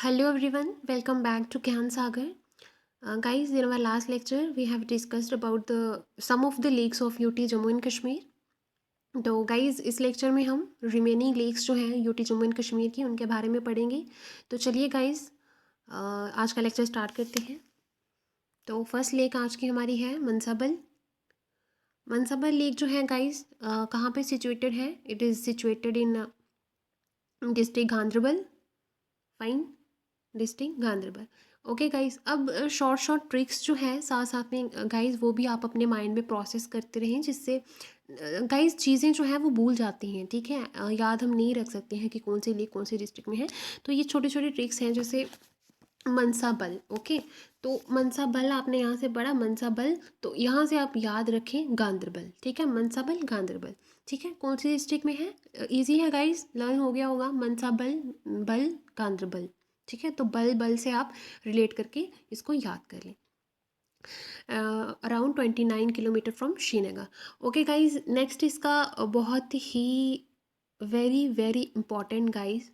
Hello everyone, welcome back to Gyan Sagar. Guys, in our last lecture, we have discussed about the some of the lakes of UT Jammu and Kashmir. तो guys इस lecture में हम remaining lakes जो हैं UT Jammu and Kashmir की उनके बारे में पढ़ेंगे। तो चलिए गाइज़ आज का लेक्चर स्टार्ट करते हैं। तो फर्स्ट लेक आज की हमारी है मनसाबल। मनसाबल लेक जो है गाइज़ कहाँ पे सिचुएटेड है? It is situated in district Ganderbal. Fine, district Ganderbal. Okay guys, अब शॉर्ट शॉर्ट ट्रिक्स जो है साथ साथ में गाइज वो भी आप अपने माइंड में प्रोसेस करते रहें, जिससे गाइज चीज़ें जो हैं वो भूल जाती हैं। ठीक है, याद हम नहीं रख सकते हैं कि कौन सी लेक कौन सी डिस्ट्रिक्ट में है। तो ये छोटे छोटे ट्रिक्स हैं, जैसे मनसा बल। ओके, तो मनसा बल आपने यहाँ से पढ़ा मनसा बल, तो यहाँ से आप याद रखें गांधरबल। ठीक है, मनसा बल गांधरबल। ठीक है, कौन सी डिस्ट्रिक्ट में है? इजी है गाइज, लर्न हो गया होगा। मनसा बल, बल गांधरबल। ठीक है, तो बल बल से आप रिलेट करके इसको याद कर लें। Around 29 kilometre from Srinagar. Okay guys, next इसका बहुत ही very very important guys,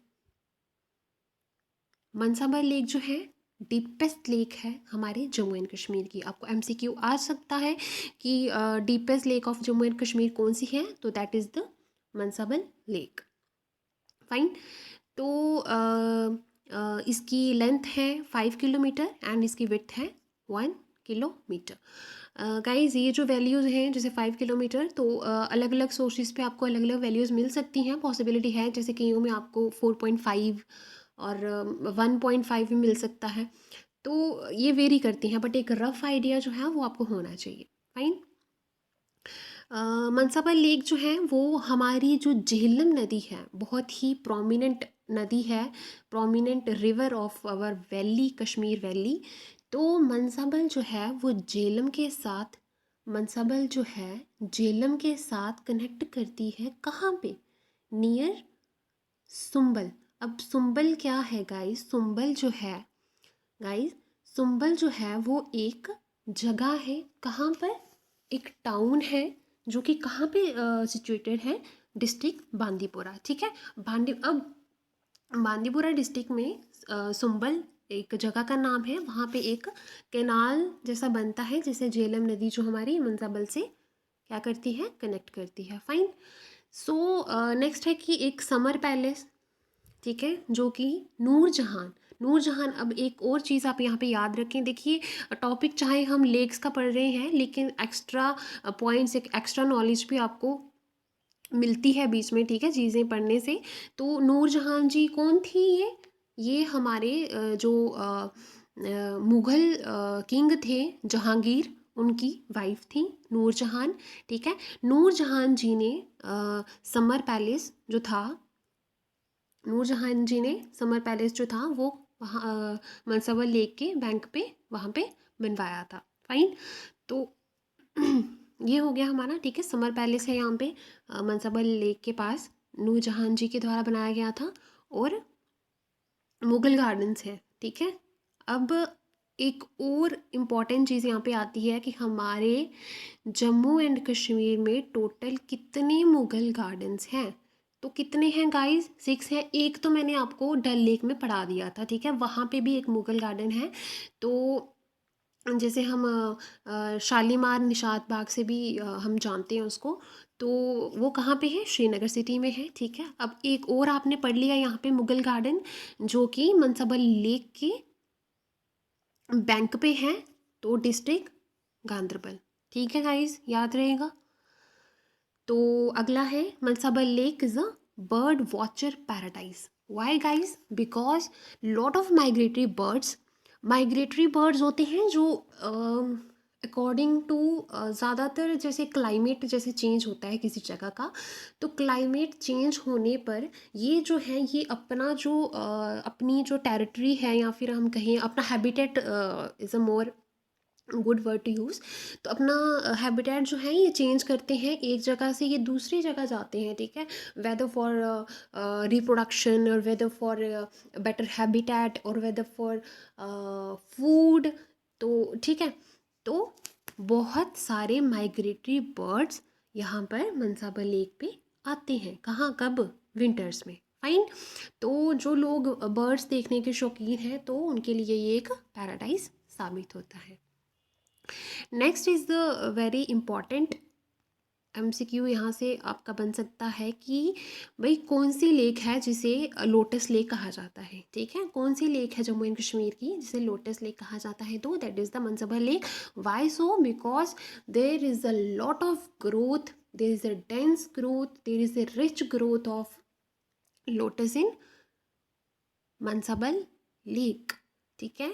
Manasbal lake जो है डीपेस्ट लेक है हमारे जम्मू एंड कश्मीर की। आपको एमसीक्यू आ सकता है कि deepest lake of Jammu and Kashmir कौन सी है, तो that is the Manasbal lake. Fine, तो इसकी लेंथ है 5 किलोमीटर एंड इसकी विड्थ है 1 किलोमीटर। गाइज ये जो वैल्यूज़ हैं, जैसे 5 किलोमीटर, तो अलग अलग सोर्सेज पे आपको अलग अलग वैल्यूज़ मिल सकती हैं। पॉसिबिलिटी है, जैसे कईयों में आपको 4.5 और 1.5 भी मिल सकता है। तो ये वेरी करती हैं, बट एक रफ आइडिया जो है वो आपको होना चाहिए। फाइन, मनसाबा लेक जो है वो हमारी जो झेलम नदी है, बहुत ही प्रोमिनेंट नदी है, prominent river of our valley, Kashmir valley. तो मनसाबल जो है वो झेलम के साथ, मनसाबल जो है झेलम के साथ कनेक्ट करती है। कहाँ पे? नियर सुंबल। अब सुंबल क्या है गाइस? सुंबल जो है गाइस, सुंबल जो है वो एक जगह है। कहाँ पर? एक टाउन है जो कि कहाँ पे सिचुएटेड है? डिस्ट्रिक्ट बांदीपुरा। ठीक है, अब बांदीपुरा डिस्ट्रिक्ट में सुंबल एक जगह का नाम है। वहाँ पे एक कैनाल जैसा बनता है, जैसे झेलम नदी जो हमारी मनसाबल से क्या करती है? कनेक्ट करती है। फाइन, सो नेक्स्ट है कि एक समर पैलेस, ठीक है, जो कि नूरजहान। नूरजहान, अब एक और चीज़ आप यहाँ पे याद रखें। देखिए, टॉपिक चाहे हम लेक्स का पढ़ रहे हैं, लेकिन एक्स्ट्रा पॉइंट्स, एक एक्स्ट्रा नॉलेज भी आपको मिलती है बीच में। ठीक है, चीज़ें पढ़ने से। तो नूरजहान जी कौन थी? ये हमारे जो मुग़ल किंग थे जहांगीर, उनकी वाइफ थी नूरजहान। ठीक है, नूरजहान जी ने समर पैलेस जो था, नूरजहान जी ने समर पैलेस जो था वो वहाँ मनसाबल लेक के बैंक पे वहाँ पे बनवाया था। फाइन, तो ये हो गया हमारा। ठीक है, समर पैलेस है यहाँ पे मनसाबल लेक के पास, नूरजहान जी के द्वारा बनाया गया था। और मुगल गार्डन्स है। ठीक है, अब एक और इम्पॉर्टेंट चीज़ यहाँ पे आती है कि हमारे जम्मू एंड कश्मीर में टोटल कितने मुगल गार्डन्स हैं? तो कितने हैं गाइस? 6 हैं। एक तो मैंने आपको डल लेक में पढ़ा दिया था। ठीक है, वहाँ पे भी एक मुगल गार्डन है। तो जैसे हम शालीमार निशात बाग से भी हम जानते हैं उसको। तो वो कहाँ पे है? श्रीनगर सिटी में है। ठीक है, अब एक और आपने पढ़ लिया यहाँ पे मुगल गार्डन, जो कि मनसाबल लेक के बैंक पे है, तो डिस्ट्रिक्ट गांधरबल। ठीक है गाइस, याद रहेगा। तो अगला है Manasbal lake is a bird watcher paradise. Why guys? Because lot of migratory birds होते हैं जो अकॉर्डिंग टू ज़्यादातर, जैसे क्लाइमेट जैसे चेंज होता है किसी जगह का, तो क्लाइमेट चेंज होने पर ये जो है ये अपना जो अपनी जो टेरिटरी है, या फिर हम कहें अपना habitat is a more good word to use, तो अपना हैबिटेट जो है ये चेंज करते हैं, एक जगह से ये दूसरी जगह जाते हैं। ठीक है, वेदर फॉर रिप्रोडक्शन, और वेदर फॉर बेटर हैबिटेट, और वेदर फॉर फूड। तो ठीक है, तो बहुत सारे माइग्रेटरी बर्ड्स यहाँ पर मनसाबल लेक पे आते हैं। कहाँ? कब? विंटर्स में। फाइन। तो जो लोग बर्ड्स देखने के शौकीन हैं तो उनके लिए ये एक पैराडाइज साबित होता है। Next is the very important MCQ यहाँ से आपका बन सकता है कि भाई कौन सी लेक है जिसे लोटस लेक कहा जाता है। ठीक है, कौन सी लेक है जम्मू एंड कश्मीर की जिसे लोटस लेक कहा जाता है? तो that is the Manasbal lake. Why so? Because there is a lot of growth, there is a dense growth, there is a rich growth of lotus in Manasbal lake. ठीक है,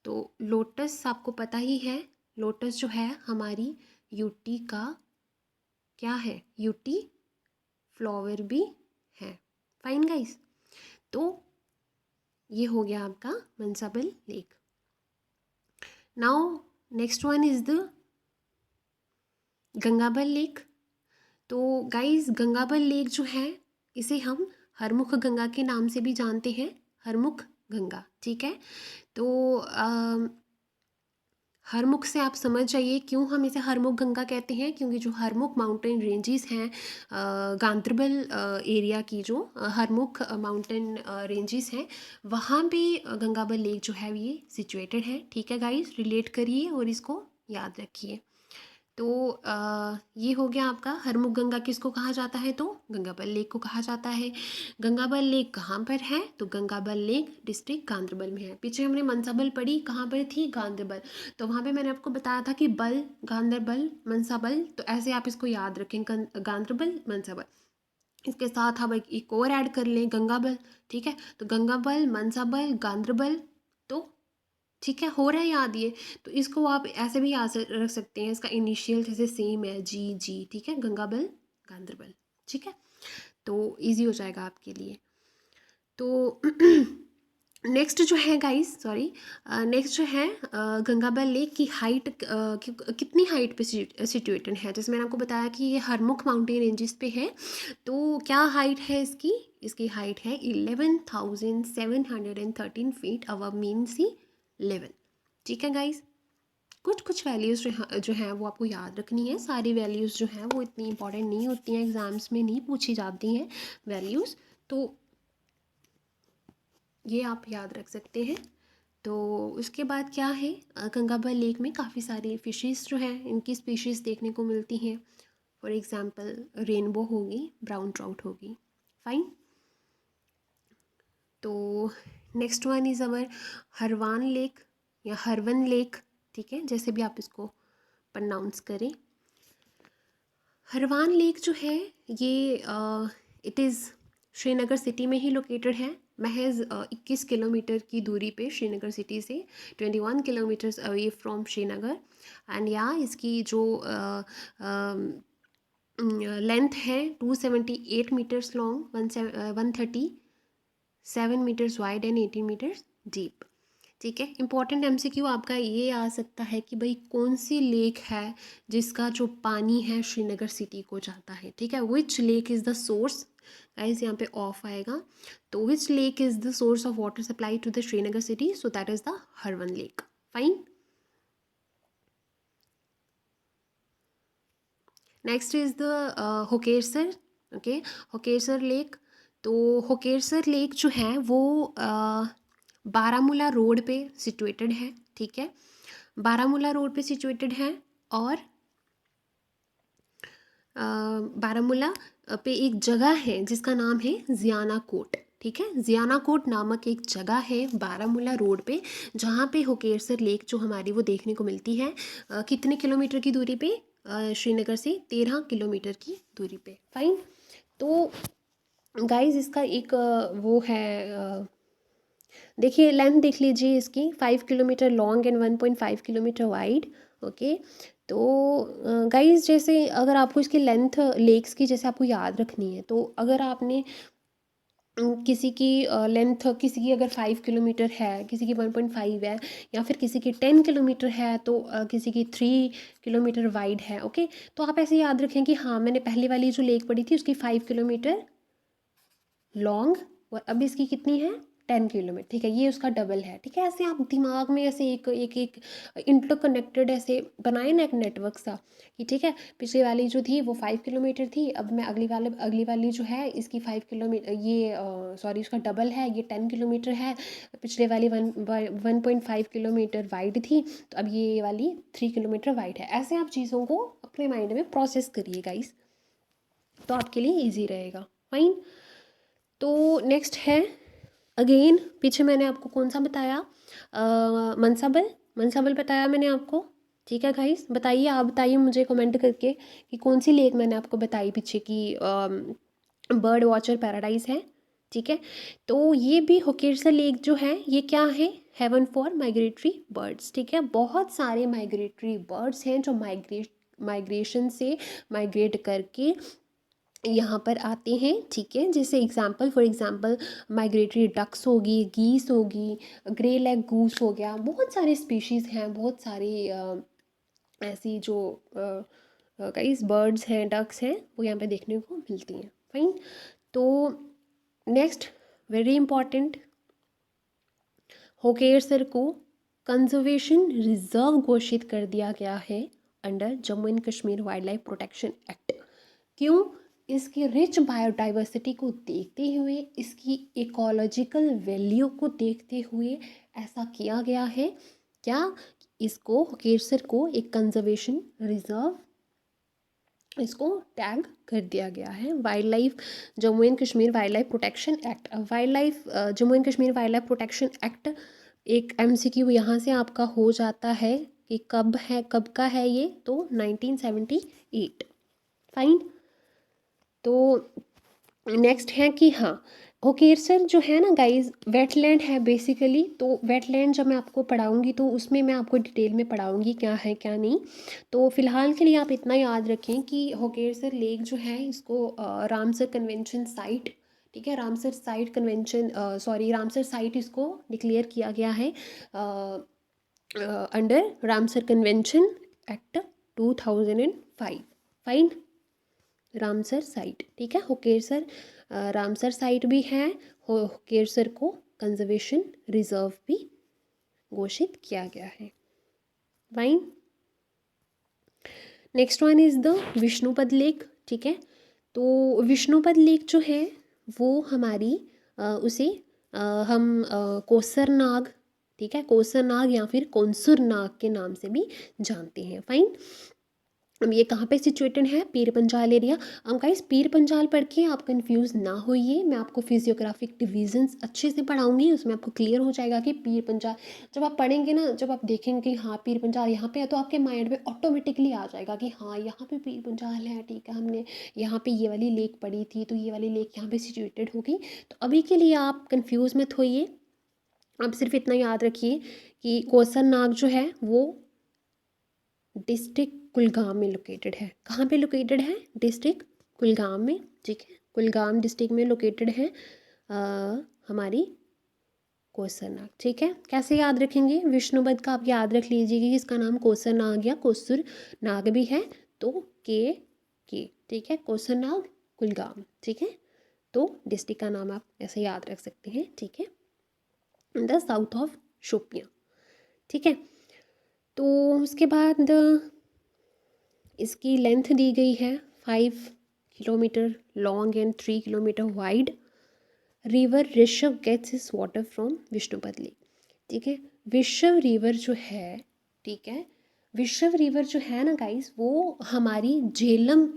तो लोटस आपको पता ही है, लोटस जो है हमारी यूटी का क्या है? यूटी फ्लावर भी है। फाइन गाइस, तो ये हो गया आपका Manasbal lake. Now next one is the Gangabal lake. तो गाइस गंगाबल लेक जो है इसे हम हरमुख गंगा के नाम से भी जानते हैं, हरमुख गंगा। ठीक है, तो हरमुख से आप समझ जाइए क्यों हम इसे हरमुख गंगा कहते हैं, क्योंकि जो हरमुख माउंटेन रेंजेस हैं गांदरबल एरिया की, जो हरमुख माउंटेन रेंजेस हैं वहाँ पे गंगाबल लेक जो है ये सिचुएटेड है। ठीक है गाइस, रिलेट करिए और इसको याद रखिए। तो ये हो गया आपका हरमुख गंगा किसको कहा जाता है? तो गंगाबल लेक को कहा जाता है। गंगाबल लेक कहाँ पर है? तो गंगाबल लेक डिस्ट्रिक्ट गांदरबल में है। पीछे हमने मनसाबल पढ़ी, कहाँ पर थी? गांदरबल। तो वहाँ पे मैंने आपको बताया था कि बल, गांदरबल, मनसाबल, तो ऐसे आप इसको याद रखें, गांदरबल, मनसाबल। इसके साथ आप एक और ऐड कर लें, गंगाबल। ठीक है, तो गंगाबल, मनसाबल, गांदरबल, तो ठीक है, हो रहा है याद ये। तो इसको आप ऐसे भी याद रख सकते हैं, इसका इनिशियल जैसे सेम है, जी। ठीक है, गंगाबल, गांदरबल। ठीक है, तो इजी हो जाएगा आपके लिए। तो नेक्स्ट जो है गाइस, सॉरी, नेक्स्ट जो है गंगाबल लेक की हाइट कितनी हाइट पे सिचुएटेड है? जैसे मैंने आपको बताया कि ये हरमुख माउंटेन रेंजेस पे है। तो क्या हाइट है इसकी? इसकी हाइट है 11,713 फीट अबव मीन सी लेवल। ठीक है गाइस, कुछ वैल्यूज़ जो हैं वो आपको याद रखनी है। सारी वैल्यूज़ जो हैं वो इतनी इंपॉर्टेंट नहीं होती हैं, एग्ज़ाम्स में नहीं पूछी जाती हैं वैल्यूज़, तो ये आप याद रख सकते हैं। तो उसके बाद क्या है, गंगाबल लेक में काफ़ी सारी फिशेस जो हैं इनकी स्पीशीज़ देखने को मिलती हैं। फॉर एग्ज़ाम्पल रेनबो होगी, ब्राउन ट्राउट होगी। फाइन। तो next one is our Harwan lake या हरवन लेक। ठीक है, जैसे भी आप इसको प्रनाउंस करें। हरवान लेक जो है ये इट इज़ श्रीनगर सिटी में ही लोकेटेड है। महज 21 किलोमीटर की दूरी पे श्रीनगर सिटी से, 21 kilometres away from Srinagar. And या इसकी जो लेंथ है 278 metres long, 137 metres wide and 18 metres deep. ठीक है, इंपॉर्टेंट MCQ आपका ये आ सकता है कि भाई कौन सी लेक है जिसका जो पानी है श्रीनगर सिटी को जाता है। ठीक है, which lake is the source, guys यहाँ पे ऑफ आएगा, तो which lake is the source of water supply to the Srinagar city? So that is the Harwan lake. Fine. Next is the Hokersar. Okay, Hokersar lake. तो होकेरसर लेक जो है वो बारामूला रोड पे situated है। ठीक है, बारामूला रोड पे सिचुएटेड है और बारामूला पे एक जगह है जिसका नाम है जियाना कोट। ठीक है, जियाना कोट नामक एक जगह है बारामूला रोड पे जहाँ पे होकेरसर लेक जो हमारी वो देखने को मिलती है। कितने किलोमीटर की दूरी पे? श्रीनगर से 13 किलोमीटर की दूरी पे। फाइन। तो गाइस इसका एक वो है, देखिए लेंथ देख लीजिए इसकी, 5 kilometre long and 1.5 kilometre wide. Okay, तो गाइस जैसे अगर आपको इसकी लेंथ लेक्स की जैसे आपको याद रखनी है, तो अगर आपने किसी की लेंथ, किसी की अगर 5 किलोमीटर है, किसी की 1.5 है, या फिर किसी की 10 किलोमीटर है, तो किसी की 3 किलोमीटर वाइड है। ओके, तो आप ऐसे याद रखें कि हाँ मैंने पहले वाली जो लेक पढ़ी थी उसकी 5 किलोमीटर लॉन्ग और अब इसकी कितनी है? 10 किलोमीटर, ठीक है, ये उसका डबल है, ठीक है। ऐसे आप दिमाग में ऐसे एक एक एक इंटरकनेक्टेड ऐसे बनाए ना एक नेटवर्क सा, कि ठीक है पिछली वाली जो थी वो 5 किलोमीटर थी, अब मैं अगली वाली जो है इसकी 5 किलोमीटर, ये सॉरी उसका डबल है, ये 10 किलोमीटर है। पिछले वाली 1.5 किलोमीटर वाइड थी, तो अब ये वाली 3 किलोमीटर वाइड है। ऐसे आप चीज़ों को अपने माइंड में प्रोसेस करिए गाइस, तो आपके लिए ईजी रहेगा। फाइन। तो नेक्स्ट है, अगेन पीछे मैंने आपको कौन सा बताया, मनसाबल, मनसाबल बताया मैंने आपको, ठीक है गाइस। बताइए, आप बताइए मुझे कमेंट करके कि कौन सी लेक मैंने आपको बताई पीछे की बर्ड वॉचर पैराडाइज है, ठीक है। तो ये भी होकेरसा लेक जो है ये क्या है, हेवन फॉर माइग्रेटरी बर्ड्स, ठीक है। बहुत सारे माइग्रेटरी बर्ड्स हैं जो माइग्रेशन से माइग्रेट करके यहाँ पर आते हैं, ठीक है। जैसे example, for example migratory ducks होगी, गीस होगी, ग्रे लेग गूस हो गया, बहुत सारे स्पीशीज़ हैं, बहुत सारी ऐसी जो कई बर्ड्स हैं, डक्स हैं, वो यहाँ पे देखने को मिलती हैं। फाइन। तो नेक्स्ट वेरी इंपॉर्टेंट, होकेरसर को कंजर्वेशन रिजर्व घोषित कर दिया गया है under Jammu and Kashmir wild life protection act. क्यों? इसकी रिच बायोडाइवर्सिटी को देखते हुए, इसकी इकोलॉजिकल वैल्यू को देखते हुए ऐसा किया गया है। क्या? इसको होकेरसर को एक कंजर्वेशन रिजर्व, इसको टैग कर दिया गया है wild life Jammu and Kashmir wild life protection act. Wild life Jammu and Kashmir wild life protection act, एक MCQ यहाँ से आपका हो जाता है कि कब है, कब का है ये, तो 1978। फाइन। तो नेक्स्ट है कि हाँ, होकेरसर जो है ना गाइस वेटलैंड है बेसिकली। तो वेटलैंड जब मैं आपको पढ़ाऊँगी तो उसमें मैं आपको डिटेल में पढ़ाऊँगी क्या है क्या नहीं। तो फिलहाल के लिए आप इतना याद रखें कि होकेरसर लेक जो है इसको रामसर कन्वेंशन साइट, ठीक है, Ramsar site convention, sorry Ramsar site इसको डिक्लेयर किया गया है under Ramsar convention act 2005। Fine. Ramsar site, ठीक है। होकेरसर रामसर साइट भी है, होकेरसर को कंजर्वेशन रिजर्व भी घोषित किया गया है। Fine. Next one is the Vishnupad lake, ठीक है। तो विष्णुपद लेक जो है वो हमारी उसे हम कोसर नाग, ठीक है, कोसर नाग या फिर कौनसुर नाग के नाम से भी जानते हैं। फाइन। अब ये कहाँ पे सिचुएटेड है, पीर पंजाल एरिया। अब गाइस पीर पंजाल पढ़ के आप कंफ्यूज ना होइए, मैं आपको फिजियोग्राफिक डिवीजन्स अच्छे से पढ़ाऊंगी, उसमें आपको क्लियर हो जाएगा कि पीर पंजाल जब आप पढ़ेंगे ना, जब आप देखेंगे कि हाँ पीर पंजाल यहाँ पे है, तो आपके माइंड में ऑटोमेटिकली आ जाएगा कि हाँ यहाँ पे पीर पंजाल है, ठीक है, हमने यहाँ पे ये वाली लेक पढ़ी थी, तो ये वाली लेक यहाँ पे सिचुएटेड होगी। तो अभी के लिए आप कन्फ्यूज मत होइए, आप सिर्फ इतना याद रखिए कि कौसर नाग जो है वो डिस्ट्रिक्ट कुलगाम में लोकेटेड है। कहाँ पे लोकेटेड है? डिस्ट्रिक्ट कुलगाम में, ठीक है, कुलगाम डिस्ट्रिक्ट में लोकेटेड है हमारी कौसर नाग, ठीक है। कैसे याद रखेंगे? विष्णुपद का आप याद रख लीजिए कि इसका नाम कौसर नाग या कोसुर नाग भी है, तो के, ठीक है, कौसर नाग कुलगाम, ठीक है। तो डिस्ट्रिक्ट का नाम आप ऐसे याद रख सकते हैं, ठीक है, in the south of Shopian, ठीक है। तो उसके बाद इसकी लेंथ दी गई है 5 kilometre long and 3 kilometre wide. River Rishabh gets its water from Vishnupad lake, ठीक है। विषव रिवर जो है, ठीक है, विषव रिवर जो है ना गाइस, वो हमारी झेलम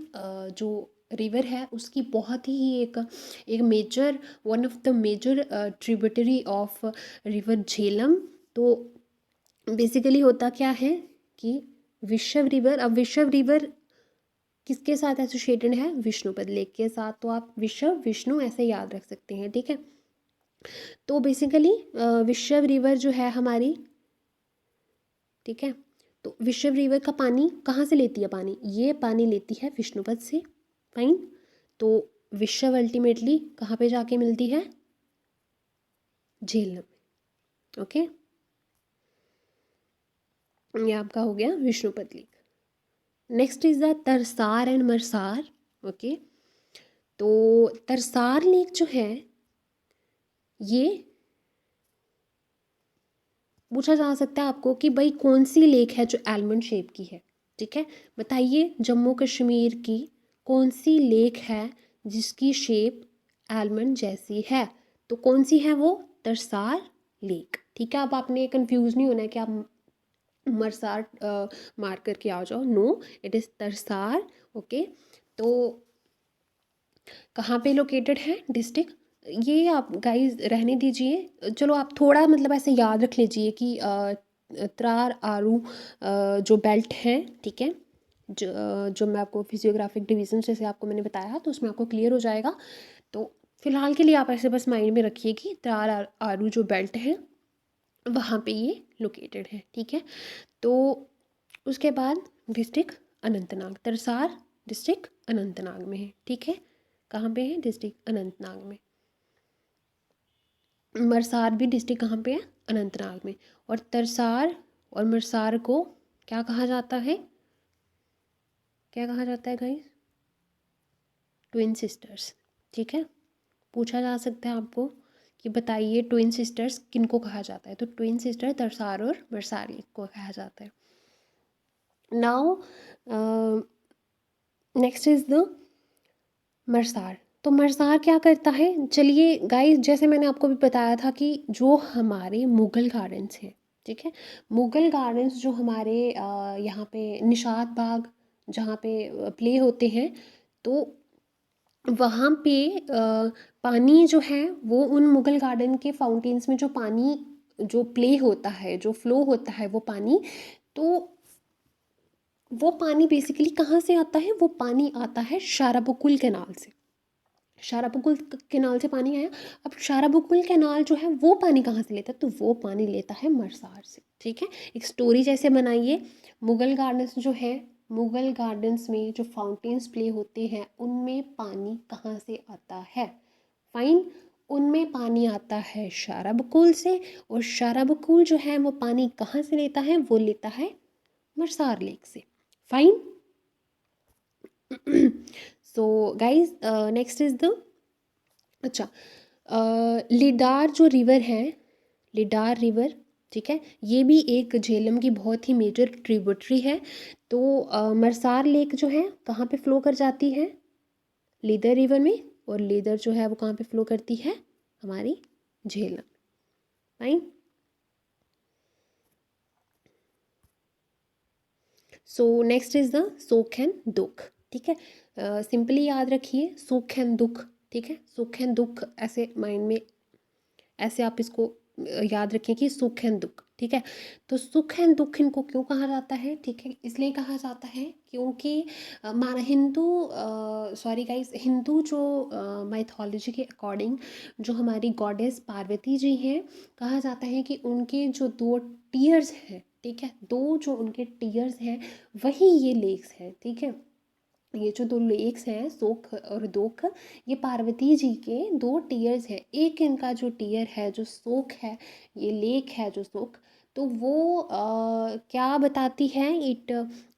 जो रिवर है उसकी बहुत ही एक major, one of the major tributary of river Jhelum. तो बेसिकली होता क्या है कि विषव रिवर, अब विषव रिवर किसके साथ एसोसिएटेड है? विष्णुपद लेक के साथ। तो आप विषव विष्णु ऐसे याद रख सकते हैं, ठीक है। तो बेसिकली विषव रिवर जो है हमारी, ठीक है, तो विषव रिवर का पानी कहाँ से लेती है पानी? ये पानी लेती है विष्णुपद से। फाइन। तो विषव अल्टीमेटली कहाँ पे जाके मिलती है? झेलम में, ओके। ये आपका हो गया Vishnupad lake. Next is the Tarsar and Marsar, okay. तो तरसार लेक जो है ये पूछा जा सकता है आपको कि भाई कौन सी लेक है जो आलमंड शेप की है, ठीक है। बताइए जम्मू कश्मीर की कौन सी लेक है जिसकी शेप आलमंड जैसी है, तो कौन सी है वो? तरसार लेक, ठीक है। अब आपने कंफ्यूज नहीं होना है कि आप मरसार मार करके आ जाओ, नो, इट इज़ तरसार, ओके। तो कहाँ पे लोकेटेड है डिस्ट्रिक्ट, ये आप गाइस रहने दीजिए, चलो आप थोड़ा मतलब ऐसे याद रख लीजिए कि त्रार आरू जो बेल्ट है, ठीक है, जो मैं आपको फिजियोग्राफिक डिवीजन जैसे आपको मैंने बताया तो उसमें आपको क्लियर हो जाएगा। तो फिलहाल के लिए आप ऐसे बस माइंड में रखिए कि त्रार आरू जो बेल्ट है वहाँ पे ये लोकेटेड है, ठीक है। तो उसके बाद डिस्ट्रिक्ट अनंतनाग, तरसार डिस्ट्रिक्ट अनंतनाग में है, ठीक है। कहाँ पे है? डिस्ट्रिक्ट अनंतनाग में। मरसार भी डिस्ट्रिक्ट कहाँ पे है? अनंतनाग में। और तरसार और मरसार को क्या कहा जाता है? क्या कहा जाता है गाइस? ट्विन सिस्टर्स, ठीक है। पूछा जा सकता है आपको कि बताइए ट्विन सिस्टर्स किनको कहा जाता है, तो ट्विन सिस्टर तरसार और मरसार को कहा जाता है। Now next is the Marsar. तो मरसार क्या करता है? चलिए गाइस, जैसे मैंने आपको भी बताया था कि जो हमारे मुगल गार्डन्स हैं, ठीक है, मुगल गार्डन्स जो हमारे यहाँ पे निशात बाग जहाँ पे प्ले होते हैं, तो वहाँ पे पानी जो है वो उन मुगल गार्डन के फाउंटेन्स में जो पानी जो प्ले होता है, जो फ्लो होता है वो पानी, तो वो पानी बेसिकली कहाँ से आता है? वो पानी आता है शाराबकुल कैनाल से। शाराबकुल कैनाल से पानी आया। अब शाराबकुल कैनाल जो है वो पानी कहाँ से लेता है? तो वो पानी लेता है मरसार से, ठीक है। एक स्टोरी जैसे बनाइए, मुगल गार्डन्स जो है, मुगल गार्डन्स में जो फाउंटेन्स प्ले होते हैं उनमें पानी कहाँ से आता है? फाइन, उनमें पानी आता है शाराबकुल से, और शाराबकुल जो है वो पानी कहाँ से लेता है? वो लेता है मरसार लेक से। Fine. So guys next is the, अच्छा, लिडार जो रिवर है, लिडार रिवर, ठीक है, ये भी एक झेलम की बहुत ही मेजर ट्रिब्यूटरी है। तो मरसार लेक जो है कहाँ पे फ्लो कर जाती है? लीदर रिवर में, और लीदर जो है वो कहाँ पे फ्लो करती है? हमारी Jhelum. Right. So next is the सोख एंड दुख, ठीक है। सिंपली याद रखिए सुख एंड दुख, ठीक है। सुख एंड दुख ऐसे माइंड में, ऐसे आप इसको याद रखें कि सुख एंड दुख, ठीक है। तो सुख एंड दुख इनको क्यों कहा जाता है? ठीक है, इसलिए कहा जाता है क्योंकि माना हिंदू, सॉरी गाइस, हिंदू जो माइथोलॉजी के अकॉर्डिंग जो हमारी गॉडेस पार्वती जी हैं, कहा जाता है कि उनके जो दो टीयर्स हैं, ठीक है, दो जो उनके टीयर्स हैं वही ये लेक्स हैं, ठीक है। ये जो दो लेक्स हैं सोख और दोख, ये पार्वती जी के दो टीयर्स हैं। एक इनका जो टीयर है जो सोख है, ये लेक है जो सोख, तो वो क्या बताती है? It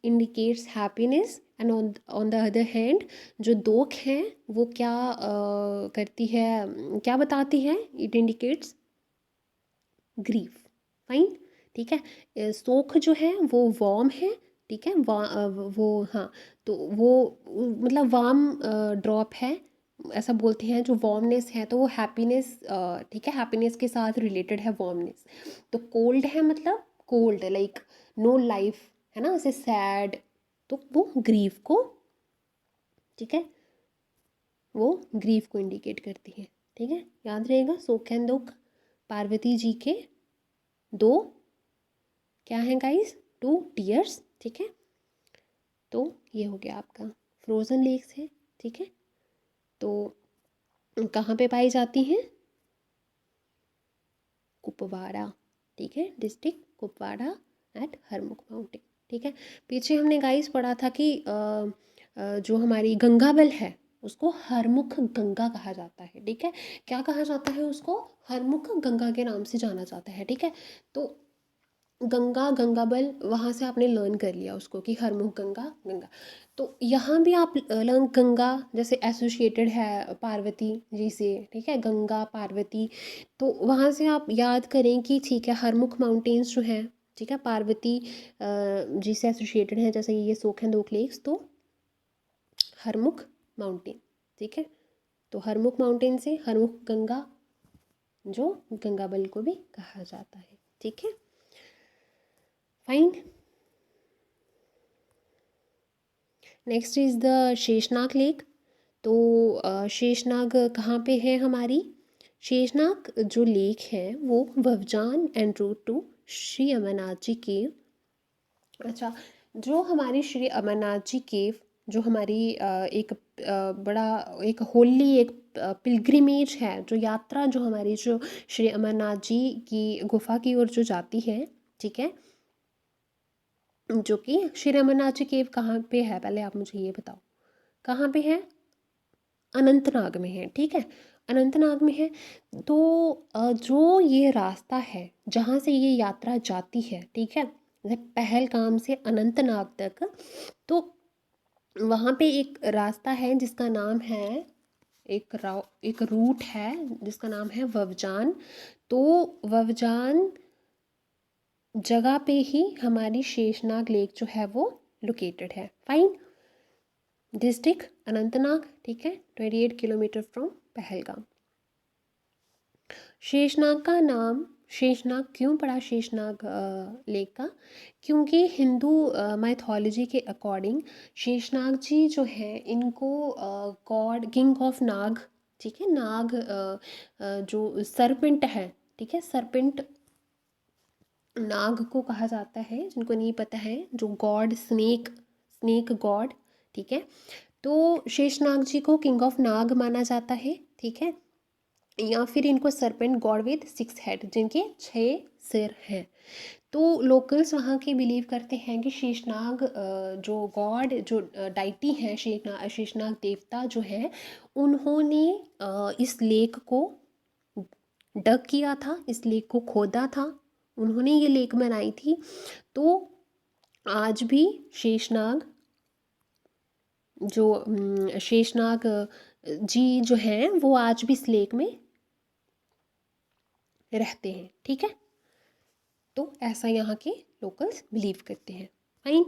indicates happiness, and on the other hand जो दोख है वो क्या करती है, क्या बताती है? It indicates grief. फाइन, ठीक है। सोख जो है वो वार्म है, ठीक है, वो हाँ, तो वो मतलब वार्म ड्रॉप है, ऐसा बोलते हैं। जो वार्मनेस है तो वो हैप्पीनेस, ठीक है, हैप्पीनेस के साथ रिलेटेड है वार्मनेस। तो कोल्ड है मतलब कोल्ड लाइक नो लाइफ, है ना, ऐसे सैड, तो वो ग्रीफ को, ठीक है, वो ग्रीफ को इंडिकेट करती है, ठीक है। याद रहेगा, सुख एंड दुख पार्वती जी के दो क्या हैं गाइस? टू टीयर्स, ठीक है। तो ये हो गया आपका फ्रोज़न लेक्स है, ठीक है। तो कहाँ पे पाई जाती हैं? कुपवाड़ा, ठीक है, district Kupwara at Harmukh mountain, ठीक है। पीछे हमने गाइस पढ़ा था कि जो हमारी गंगाबल है उसको हरमुख गंगा कहा जाता है, ठीक है। क्या कहा जाता है उसको? हरमुख गंगा के नाम से जाना जाता है, ठीक है। तो गंगा, गंगाबल वहाँ से आपने लर्न कर लिया उसको कि हरमुख गंगा, गंगा। तो यहाँ भी आप लर्न गंगा जैसे एसोसिएटेड है पार्वती जी से, ठीक है, गंगा पार्वती। तो वहाँ से आप याद करें कि ठीक है हरमुख माउंटेन्स जो हैं, ठीक है, पार्वती जी से एसोसिएटेड हैं, जैसे ये सोखन लेक्स, तो हरमुख माउंटेन, ठीक है। तो हरमुख माउंटेन से हरमुख गंगा, जो गंगाबल को भी कहा जाता है, ठीक है, fine. Next is the Sheshnag lake. तो शेषनाग कहाँ पे है हमारी? शेषनाग जो लेक है वो Wavjan and route to Shri Amarnath ji cave. अच्छा, जो हमारी श्री अमरनाथ जी केव, जो हमारी बड़ा एक होली एक पिलग्रिमेज है, जो यात्रा जो हमारी जो श्री अमरनाथ जी की गुफा की ओर जो जाती है, ठीक है, जो कि श्री अमरनाथ जी केव कहाँ पे है, पहले आप मुझे ये बताओ कहाँ पे है? अनंतनाग में है, ठीक है, अनंतनाग में है। तो जो ये रास्ता है जहाँ से ये यात्रा जाती है, ठीक है, जैसे पहलगाम से अनंतनाग तक, तो वहाँ पे एक रास्ता है जिसका नाम है, एक रूट है जिसका नाम है ववजान। तो ववजान जगह पे ही हमारी शेषनाग लेक जो है वो लोकेटेड है, फाइन। डिस्ट्रिक्ट अनंतनाग, ठीक है, 28 किलोमीटर फ्रॉम पहलगाम। शेषनाग का नाम शेषनाग क्यों पड़ा, शेषनाग लेक का? क्योंकि हिंदू माइथोलॉजी के अकॉर्डिंग शेषनाग जी जो हैं इनको गॉड किंग ऑफ नाग, ठीक है, नाग जो सरपेंट है, ठीक है, सरपेंट नाग को कहा जाता है, जिनको नहीं पता है, जो गॉड स्नेक, स्नेक गॉड, ठीक है। तो शेषनाग जी को किंग ऑफ नाग माना जाता है, ठीक है, या फिर इनको सरपेंट गॉड विद 6 हेड, जिनके 6 सिर हैं। तो लोकल्स वहाँ के बिलीव करते हैं कि शेषनाग जो गॉड जो डाइटी हैं, शेषनाग देवता जो है, उन्होंने इस लेक को डग किया था, इस लेक को खोदा था, उन्होंने ये लेक बनाई थी। तो आज भी शेषनाग जो शेषनाग जी जो हैं वो आज भी इस लेक में रहते हैं, ठीक है। तो ऐसा यहाँ के लोकल्स बिलीव करते हैं, fine.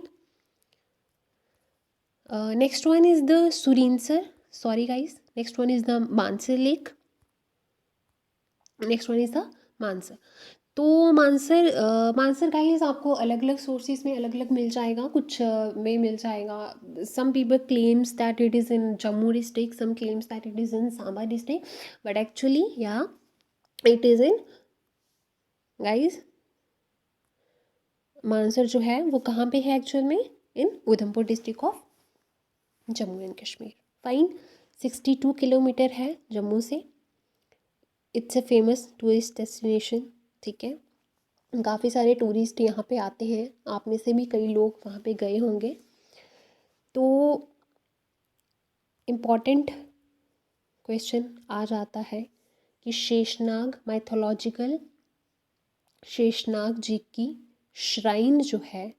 Next one is the Surinsar, sorry guys, next one is the Mansar lake, next one is the Mansar. तो मानसर गाइस आपको अलग अलग सोर्सेज में अलग अलग मिल जाएगा, कुछ में मिल जाएगा। Some people claims that it is in Jammu district, some claims that it is in Samba district, but actually yeah it is in guys, Mansar जो है वो कहाँ पे है एक्चुअल में? In Udhampur district of Jammu and Kashmir, fine. 62 kilometre है जम्मू से। It's a famous tourist destination, ठीक है, काफ़ी सारे टूरिस्ट यहाँ पे आते हैं, आप में से भी कई लोग वहाँ पे गए होंगे। तो इम्पॉर्टेंट क्वेश्चन आ जाता है कि शेषनाग माइथोलॉजिकल शेषनाग जी की श्राइन जो है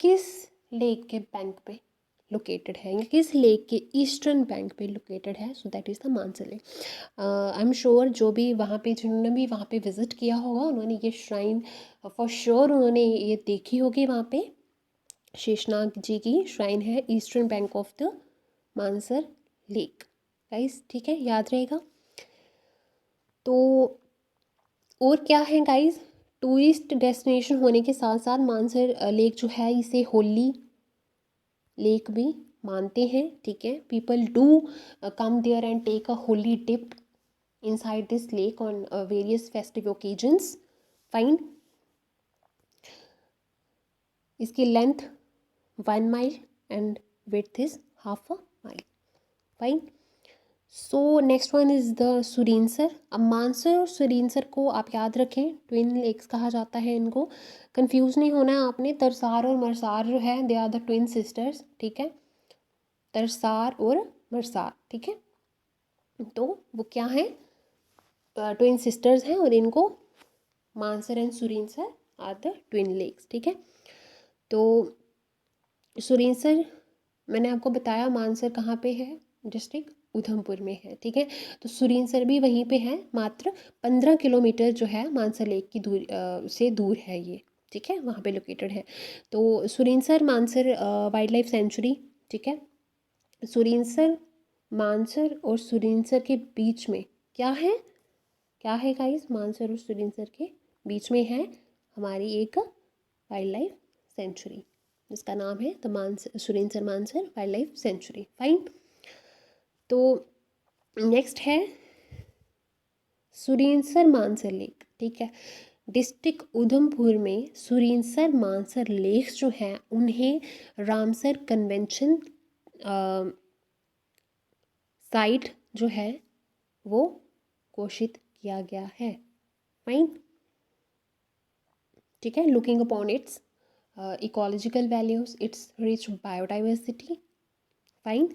किस लेक के बैंक पे लोकेटेड है, या किस लेक के ईस्टर्न बैंक पे लोकेटेड है? सो that is the Mansar lake. I am sure जो भी वहाँ पे जिन्होंने भी वहाँ पे विज़िट किया होगा उन्होंने ये श्राइन फॉर श्योर उन्होंने ये देखी होगी। वहाँ पे शेषनाग जी की श्राइन है eastern bank of the Mansar lake, guys, ठीक है, याद रहेगा। तो और क्या है गाइस, टूरिस्ट डेस्टिनेशन होने के साथ साथ मानसर लेक जो है इसे होली लेक भी मानते हैं, ठीक है। People do come there and take a holy dip inside this lake on various festive occasions, fine. इसकी length 1 mile and width is half a mile, fine. So next one is the Surinsar. अब मानसर और सुरिनसर को आप याद रखें, twin lakes कहा जाता है इनको, कंफ्यूज नहीं होना है आपने। तरसार और मरसार जो है they are the twin sisters, ठीक है, तरसार और मरसार, ठीक है। तो वो क्या है? ट्विन सिस्टर्स हैं और इनको Mansar and Surinsar are the twin lakes, ठीक है। तो सुरिनसर मैंने आपको बताया, मानसर कहाँ पे है, डिस्ट्रिक्ट उधमपुर में है, ठीक है। तो सुरिनसर भी वहीं पे है, मात्र 15 किलोमीटर जो है मानसर लेक की दूर से दूर है ये, ठीक है, वहाँ पे लोकेटेड है। तो Surinsar Mansar wild life sanctuary, ठीक है। सुरिनसर, मानसर और सुरिनसर के बीच में क्या है, क्या है गाइस, मानसर और सुरिनसर के बीच में है हमारी एक वाइल्ड लाइफ सेंचुरी, जिसका नाम है the Mansar, Surinsar Mansar wild life sanctuary, fine. तो नेक्स्ट है सुरिनसर मानसर लेक, ठीक है। डिस्ट्रिक्ट उधमपुर में सुरिनसर मानसर लेक्स जो हैं उन्हें रामसर कन्वेंशन साइट जो है वो घोषित किया गया है, फाइन, ठीक है। Looking upon its ecological values, it's rich biodiversity, fine.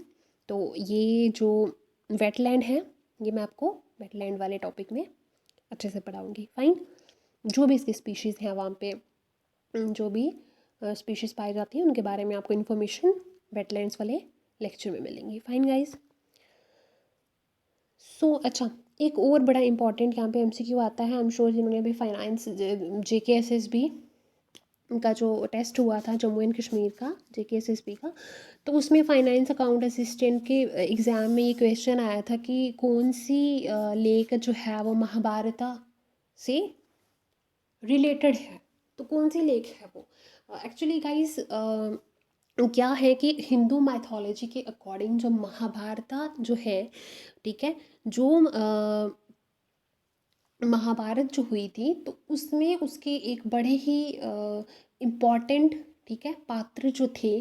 तो ये जो वेटलैंड है, ये मैं आपको वेटलैंड वाले टॉपिक में अच्छे से पढ़ाऊँगी, फाइन। जो भी इसकी स्पीशीज़ हैं वहाँ पे, जो भी स्पीशीज़ पाई जाती हैं उनके बारे में आपको इन्फॉर्मेशन वेटलैंड्स वाले लेक्चर में मिलेंगी, फाइन गाइस। सो अच्छा, एक और बड़ा इंपॉर्टेंट यहाँ पे एमसीक्यू आता है, आई एम श्योर जिन्होंने अभी फाइनेंस JKSSB का जो टेस्ट हुआ था जम्मू एंड कश्मीर का, JKSSB का, तो उसमें फाइनेंस अकाउंट असिस्टेंट के एग्ज़ाम में ये क्वेश्चन आया था कि कौन सी लेक जो है वो महाभारता से रिलेटेड है, तो कौन सी लेक है वो। एक्चुअली गाइस क्या है कि हिंदू माइथोलॉजी के अकॉर्डिंग जो महाभारता जो है, ठीक है, जो महाभारत जो हुई थी तो उसमें उसके एक बड़े ही इम्पॉर्टेंट, ठीक है, पात्र जो थे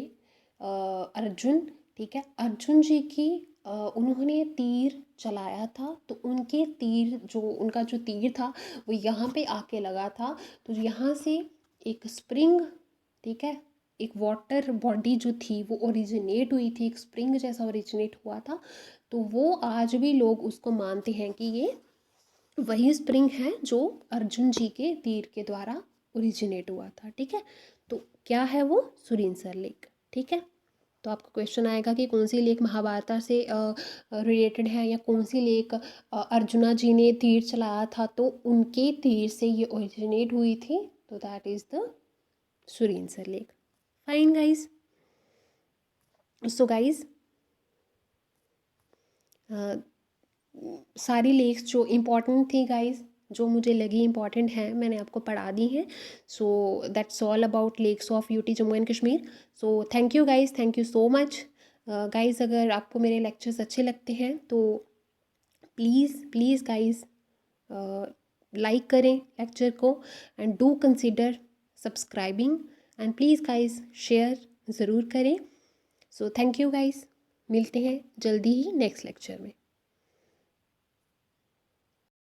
अर्जुन, ठीक है, अर्जुन जी की उन्होंने तीर चलाया था, तो उनके तीर जो, उनका जो तीर था वो यहाँ पे आके लगा था, तो यहाँ से एक स्प्रिंग, ठीक है, एक वाटर बॉडी जो थी वो ओरिजिनेट हुई थी, एक स्प्रिंग जैसा ओरिजिनेट हुआ था, तो वो आज भी लोग उसको मानते हैं कि ये वही स्प्रिंग है जो अर्जुन जी के तीर के द्वारा ओरिजिनेट हुआ था, ठीक है। तो क्या है वो, सुरिनसर लेक, ठीक है। तो आपका क्वेश्चन आएगा कि कौन सी लेक महाभारत से रिलेटेड है, या कौन सी लेक अर्जुना जी ने तीर चलाया था तो उनके तीर से ये ओरिजिनेट हुई थी, तो that is the Surinsar lake, fine guys. So guys सारी लेक्स जो इम्पॉर्टेंट थी गाइज, जो मुझे लगी इम्पॉर्टेंट है, मैंने आपको पढ़ा दी हैं। So that's all about lakes of UT Jammu and Kashmir. So thank you guys, thank you so much guys. अगर आपको मेरे लेक्चर्स अच्छे लगते हैं तो प्लीज़ प्लीज़ गाइज लाइक करें लेक्चर को, and do consider subscribing, and please guys share ज़रूर करें। सो थैंक यू गाइज, मिलते हैं जल्दी ही नेक्स्ट लेक्चर में।